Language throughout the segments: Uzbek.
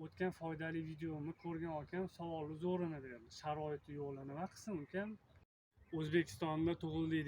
o'tgan foydali videomni ko'rgan akam savolni zo'rini berdi. Sharoiti yo'qlar nima qilsin ukam? O'zbekistonda tug'ildi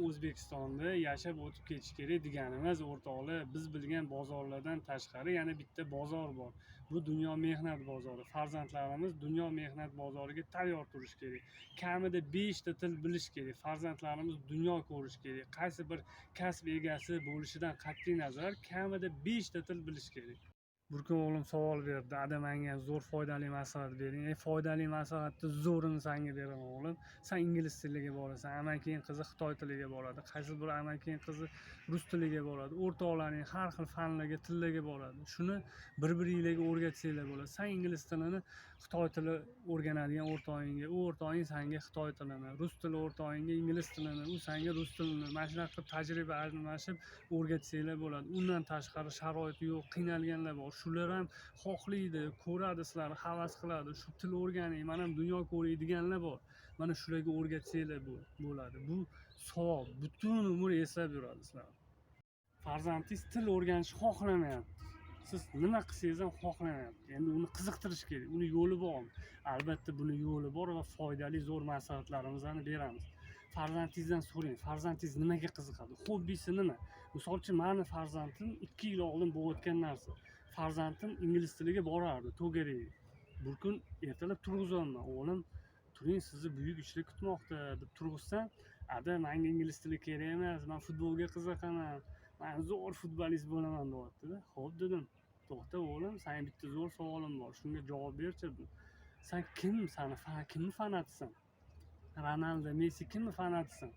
O'zbekistonda yashab o'tib ketish kerak degani emas o'rtoqlar. Biz bilgan bozorlardan tashqari yana bitta bozor bor. Bu dunyo mehnat bozori. Farzandlarimiz dunyo mehnat bozoriga tayyor turish kerak. Kamida 5 ta til bilish kerak. Farzandlarimiz dunyo ko'rish kerak. Qaysi bir kasb egasi bo'lishidan qat'iy nazar kamida 5 ta til bilish kerak. Bir kun o'g'lim savol berdi, "Ada menga zo'r foydali maslahat bering." Foydali maslahatni zo'rini senga beraman o'g'lim. Sen ingliz tiliga borasan, amakining qizi xitoy tiliga boradi, qaysi bir amakining qizi rus tiliga boradi, o'rtoqlarning har xil fanlarga, tillarga boradi. Shuni bir-biringlarga o'rgatsanglar bo'ladi. Sen ingliz tilini xitoy tili o'rganadigan o'rtog'ingga, u o'rtog'ing senga xitoy tilini, rus tili o'rtog'ingga ingliz tilini, u senga rus tilini, mana shunaqa qilib tajriba almashib o'rgatsanglar bo'ladi. Undan tashqari sharoiti yo'q, qiynalganlar bor. Shular ham xohlaydi, ko'radi sizlarni, havas qiladi. Shu til o'rganing, mana ham dunyo ko'ray deganlar bor. Mana shularga o'rgatsanglar bo'ladi. Bu savob, butun umr eslab yuradi sizlar. Farzandingiz til o'rganishni xohlamayapti. Siz nima qilsangiz ham xohlamayapti. Endi uni qiziqtirish kerak. Uni yo'li bormi? Albatta buni yo'li bor va foydali zo'r maslahatlarimizni beramiz. Farzandingizdan so'rang, farzandingiz nimaga qiziqadi? Hobbisi nima? Misol uchun meni farzandim 2 yil oldin bo'layotgan narsa. Farzandim ingliz tiliga borardi, to'garaga. Bir kun ertalab turg'izganman, o'g'lim, turing sizni buyuk ishlar kutmoqda deb turg'izsam, "Ada, menga ingliz tili kerak emas, men futbolga qiziqaman. Men zo'r futbolist bo'laman" deyapti-da. "Xo'p" dedim. "To'xta o'g'lim, senga bitta zo'r savolim bor. Shunga javob berchi" dedim. "Sen kimni fanatisan? Ronaldo, Messi kimni fanatisan?"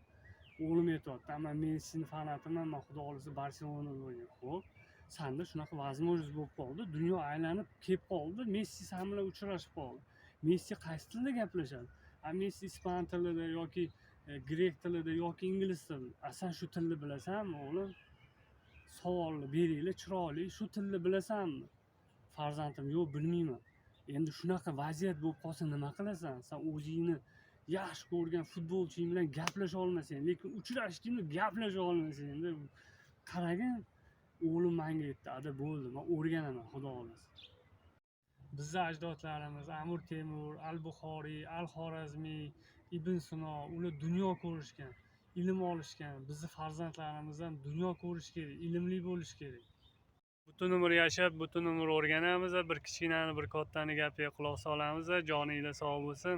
O'g'lim aytyapti, "Men Messini fanatiman, men xudo xolisa Barselonada o'ynayman." "Xo'p, senda shunaqa возможность bo'lib qoldi, dunyo aylanib kelib qoldi, Messi sen bilan uchrashib qoldi. Messi qaysi tilda gaplashadi? Messi ispan tilida yoki grek tilida yoki ingliz tilida. Sen shu tilni bilasanmi o'g'lim? Savolni beringlar chiroyli, shu tilni bilasanmi?" Farzandim, "Yo'q, bilmayman." Endi shunaqa vaziyat bo'lib qolsa nima qilasan? Sen o'zingni yaxshi ko'rgan futbolching bilan gaplasha olmasang, lekin uchrashdingmi gaplasha olmasang, qaragin. O'g'lim menga aytdi, "Ada bo'ldi, men o'rganaman, xudo xolasa." Bizning ajdodlarimiz Amir Temur, Al-Buxoriy, Al-Xorazmiy, Ibn Sino, ular dunyo ko'rishgan, ilm olishgan. Bizning farzandlarimiz ham dunyo ko'rish kerak, ilmli bo'lish kerak. Butun umr yashab, butun umr o'rganamiz, bir kichkinani, bir kattani gapiga quloq solamiz. Joninglar sog' bo'lsin.